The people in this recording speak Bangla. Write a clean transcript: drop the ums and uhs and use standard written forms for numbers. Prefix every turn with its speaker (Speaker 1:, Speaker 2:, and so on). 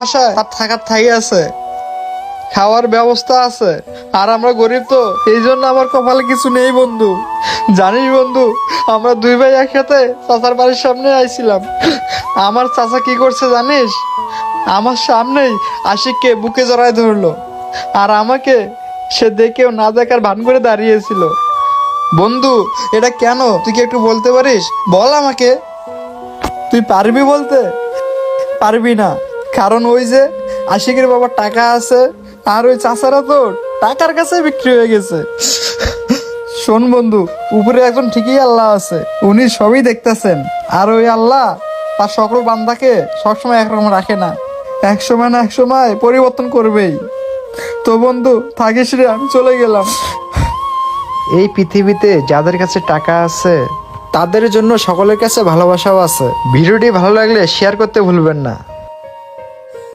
Speaker 1: বাসায় তার থাকার ঠাই আছে, খাওয়ার ব্যবস্থা আছে, আর আমরা গরিব তো এই জন্য আমার কপালে কিছু নেই বন্ধু। জানিস বন্ধু, আমরা দুই ভাই একসাথে চাচার বাড়ির সামনে আইছিলাম। আমার চাচা কি করছে জানিস? আমার সামনেই আশিককে বুকে জড়ায় ধরলো, আর আমাকে সে দেখেও না দেখার ভান করে দাঁড়িয়েছিল। বন্ধু, এটা কেন তুই কি একটু বলতে পারিস? বল আমাকে। তুই পারবি বলতে? পারবি না, কারণ ওই যে আশিকের বাবার টাকা আছে, আর ওই চাচারা তো টাকার কাছে বিক্রি হয়ে গেছে। শোন বন্ধু, উপরে একজন ঠিকই আল্লাহ আছে, উনি সবই দেখতেছেন। আর ওই আল্লাহ তার সকল বান্দাকে সবসময় একরকম রাখে না, এক সময় না এক সময় পরিবর্তন করবেই। তো বন্ধু থাকিস রে, আমি চলে গেলাম। এই পৃথিবীতে যাদের কাছে টাকা আছে তাদের জন্য সকলের কাছে ভালোবাসাও আছে। ভিডিওটি ভালো লাগলে শেয়ার করতে ভুলবেন না।